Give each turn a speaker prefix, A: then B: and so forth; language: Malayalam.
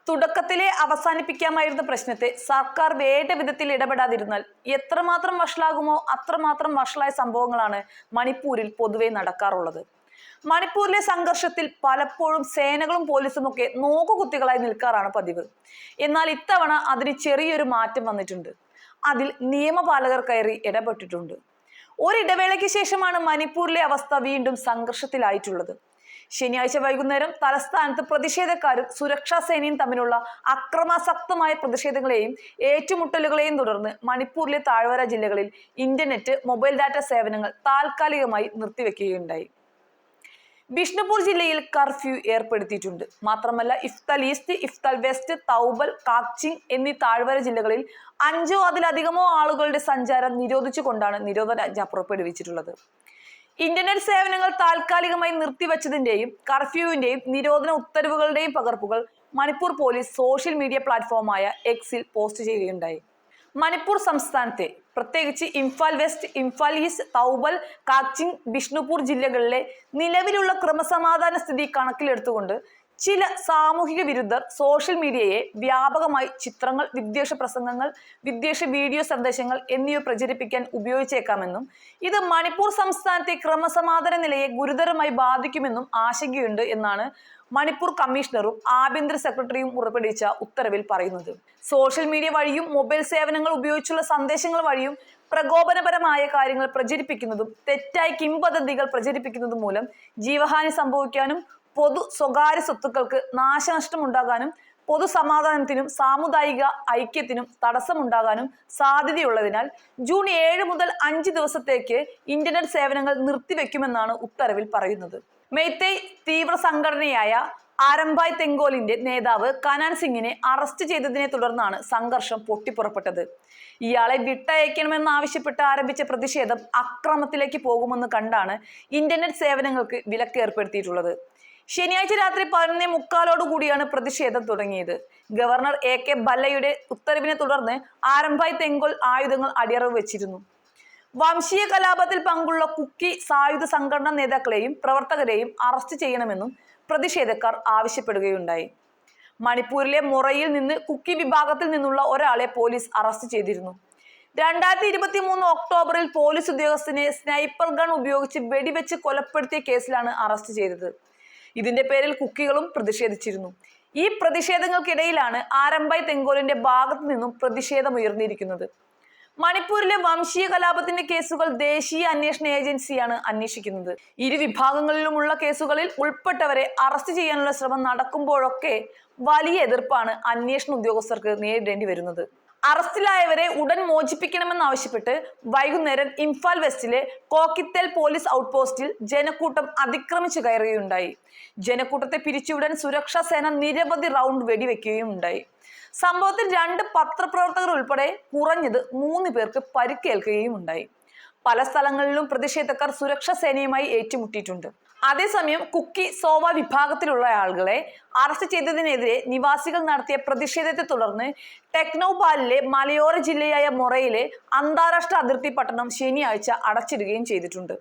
A: തുടക്കത്തിലെ അവസാനിപ്പിക്കാമായിരുന്ന പ്രശ്നത്തെ സർക്കാർ വേണ്ട വിധത്തിൽ ഇടപെടാതിരുന്നാൽ എത്രമാത്രം വഷളാകുമോ അത്രമാത്രം വഷളായ സംഭവങ്ങളാണ് മണിപ്പൂരിൽ പൊതുവെ നടക്കാറുള്ളത്. മണിപ്പൂരിലെ സംഘർഷത്തിൽ പലപ്പോഴും സേനകളും പോലീസും ഒക്കെ നോക്കുകുത്തികളായി നിൽക്കാറാണ് പതിവ്. എന്നാൽ ഇത്തവണ അതിന് ചെറിയൊരു മാറ്റം വന്നിട്ടുണ്ട്. അതിൽ നിയമപാലകർ കയറി ഇടപെട്ടിട്ടുണ്ട്. ഒരിടവേളയ്ക്ക് ശേഷമാണ് മണിപ്പൂരിലെ അവസ്ഥ വീണ്ടും സംഘർഷത്തിലായിട്ടുള്ളത്. ശനിയാഴ്ച വൈകുന്നേരം തലസ്ഥാനത്ത് പ്രതിഷേധക്കാരും സുരക്ഷാ സേനയും തമ്മിലുള്ള അക്രമാസക്തമായ പ്രതിഷേധങ്ങളെയും ഏറ്റുമുട്ടലുകളെയും തുടർന്ന് മണിപ്പൂരിലെ താഴ്വര ജില്ലകളിൽ ഇന്റർനെറ്റ്, മൊബൈൽ ഡാറ്റ സേവനങ്ങൾ താൽക്കാലികമായി നിർത്തിവെക്കുകയുണ്ടായി. ബിഷ്ണുപൂർ ജില്ലയിൽ കർഫ്യൂ ഏർപ്പെടുത്തിയിട്ടുണ്ട്. മാത്രമല്ല ഇഫ്തൽ ഈസ്റ്റ്, ഇഫ്തൽ വെസ്റ്റ്, തൗബൽ, കാക്ചിങ് എന്നീ താഴ്വര ജില്ലകളിൽ 5 അതിലധികമോ ആളുകളുടെ സഞ്ചാരം നിരോധിച്ചുകൊണ്ടാണ് നിരോധനാജ്ഞ പുറപ്പെടുവിച്ചിട്ടുള്ളത്. ഇന്റർനെറ്റ് സേവനങ്ങൾ താൽക്കാലികമായി നിർത്തിവച്ചതിന്റെയും കർഫ്യൂവിന്റെയും നിരോധന ഉത്തരവുകളുടെയും പകർപ്പുകൾ മണിപ്പൂർ പോലീസ് സോഷ്യൽ മീഡിയ പ്ലാറ്റ്ഫോമായ എക്സിൽ പോസ്റ്റ് ചെയ്യുകയുണ്ടായി. മണിപ്പൂർ സംസ്ഥാനത്തെ പ്രത്യേകിച്ച് ഇംഫാൽ വെസ്റ്റ്, ഇംഫാൽ ഈസ്റ്റ്, തൗബൽ, കാക്ചിങ്, ബിഷ്ണുപൂർ ജില്ലകളിലെ നിലവിലുള്ള ക്രമസമാധാന സ്ഥിതി കണക്കിലെടുത്തുകൊണ്ട് ചില സാമൂഹിക വിരുദ്ധർ സോഷ്യൽ മീഡിയയെ വ്യാപകമായി ചിത്രങ്ങൾ, വിദ്വേഷ പ്രസംഗങ്ങൾ, വിദ്വേഷ വീഡിയോ സന്ദേശങ്ങൾ എന്നിവ പ്രചരിപ്പിക്കാൻ ഉപയോഗിച്ചേക്കാമെന്നും ഇത് മണിപ്പൂർ സംസ്ഥാനത്തെ ക്രമസമാധാന നിലയെ ഗുരുതരമായി ബാധിക്കുമെന്നും ആശങ്കയുണ്ട് എന്നാണ് മണിപ്പൂർ കമ്മീഷണറും ആഭ്യന്തര സെക്രട്ടറിയും പുറപ്പെടുവിച്ച ഉത്തരവിൽ പറയുന്നത്. സോഷ്യൽ മീഡിയ വഴിയും മൊബൈൽ സേവനങ്ങൾ ഉപയോഗിച്ചുള്ള സന്ദേശങ്ങൾ വഴിയും പ്രകോപനപരമായ കാര്യങ്ങൾ പ്രചരിപ്പിക്കുന്നതും തെറ്റായ കിംവദന്തികൾ പ്രചരിപ്പിക്കുന്നതും മൂലം ജീവഹാനി സംഭവിക്കാനും പൊതു സ്വകാര്യ സ്വത്തുക്കൾക്ക് നാശനഷ്ടം ഉണ്ടാകാനും പൊതുസമാധാനത്തിനും സാമുദായിക ഐക്യത്തിനും തടസ്സമുണ്ടാകാനും സാധ്യതയുള്ളതിനാൽ ജൂൺ 7 മുതൽ 5 ദിവസത്തേക്ക് ഇന്റർനെറ്റ് സേവനങ്ങൾ നിർത്തിവെക്കുമെന്നാണ് ഉത്തരവിൽ പറയുന്നത്. മെയ്തേയ് തീവ്ര സംഘടനയായ ആരംഭായ് തെങ്കോലിന്റെ നേതാവ് കനാൻ സിംഗിനെ അറസ്റ്റ് ചെയ്തതിനെ തുടർന്നാണ് സംഘർഷം പൊട്ടിപ്പുറപ്പെട്ടത്. ഇയാളെ വിട്ടയക്കണമെന്നാവശ്യപ്പെട്ട് ആരംഭിച്ച പ്രതിഷേധം അക്രമത്തിലേക്ക് പോകുമെന്ന് കണ്ടാണ് ഇന്റർനെറ്റ് സേവനങ്ങൾക്ക് വിലക്ക് ഏർപ്പെടുത്തിയിട്ടുള്ളത്. ശനിയാഴ്ച രാത്രി 11:45 പ്രതിഷേധം തുടങ്ങിയത്. ഗവർണർ AK ഭല്ലയുടെ ഉത്തരവിനെ തുടർന്ന് ആരംഭായ് തെങ്കോൽ ആയുധങ്ങൾ അടിയറവ് വെച്ചിരുന്നു. വംശീയ കലാപത്തിൽ പങ്കുള്ള കുക്കി സായുധ സംഘടനാ നേതാക്കളെയും പ്രവർത്തകരെയും അറസ്റ്റ് ചെയ്യണമെന്നും പ്രതിഷേധക്കാർ ആവശ്യപ്പെടുകയുണ്ടായി. മണിപ്പൂരിലെ മൊറയിൽ നിന്ന് കുക്കി വിഭാഗത്തിൽ നിന്നുള്ള ഒരാളെ പോലീസ് അറസ്റ്റ് ചെയ്തിരുന്നു. 2023 ഒക്ടോബറിൽ പോലീസ് ഉദ്യോഗസ്ഥനെ സ്നൈപ്പർ ഗൺ ഉപയോഗിച്ച് വെടിവെച്ച് കൊലപ്പെടുത്തിയ കേസിലാണ് അറസ്റ്റ് ചെയ്തത്. ഇതിന്റെ പേരിൽ കുക്കികളും പ്രതിഷേധിച്ചിരുന്നു. ഈ പ്രതിഷേധങ്ങൾക്കിടയിലാണ് ആരംഭായ് തെങ്കോലിന്റെ ഭാഗത്തു നിന്നും പ്രതിഷേധമുയർന്നിരിക്കുന്നത്. മണിപ്പൂരിലെ വംശീയ കലാപത്തിന്റെ കേസുകൾ ദേശീയ അന്വേഷണ ഏജൻസിയാണ് അന്വേഷിക്കുന്നത്. ഇരു വിഭാഗങ്ങളിലുമുള്ള കേസുകളിൽ ഉൾപ്പെട്ടവരെ അറസ്റ്റ് ചെയ്യാനുള്ള ശ്രമം നടക്കുമ്പോഴൊക്കെ വലിയ എതിർപ്പാണ് അന്വേഷണ ഉദ്യോഗസ്ഥർക്ക് നേരിടേണ്ടി വരുന്നത്. അറസ്റ്റിലായവരെ ഉടൻ മോചിപ്പിക്കണമെന്നാവശ്യപ്പെട്ട് വൈകുന്നേരം ഇംഫാൽ വെസ്റ്റിലെ കോക്കിത്തേൽ പോലീസ് ഔട്ട്പോസ്റ്റിൽ ജനക്കൂട്ടം അതിക്രമിച്ചു കയറുകയുണ്ടായി. ജനക്കൂട്ടത്തെ പിരിച്ചുവിടാൻ സുരക്ഷാ സേന നിരവധി റൗണ്ട് വെടിവെക്കുകയും ഉണ്ടായി. സംഭവത്തിൽ 2 പത്രപ്രവർത്തകർ ഉൾപ്പെടെ കുറഞ്ഞത് 3 പേർക്ക് പരിക്കേൽക്കുകയും ഉണ്ടായി. പല സ്ഥലങ്ങളിലും പ്രതിഷേധക്കാർ സുരക്ഷാ സേനയുമായി ഏറ്റുമുട്ടിയിട്ടുണ്ട്. അതേസമയം കുക്കി സോവ വിഭാഗത്തിലുള്ള ആളുകളെ അറസ്റ്റ് ചെയ്തതിനെതിരെ നിവാസികൾ നടത്തിയ പ്രതിഷേധത്തെ തുടർന്ന് ടെക്നോപാലിലെ മലയോര ജില്ലയായ മൊറയിലെ അന്താരാഷ്ട്ര അതിർത്തി പട്ടണം ശനിയാഴ്ച അടച്ചിടുകയും ചെയ്തിട്ടുണ്ട്.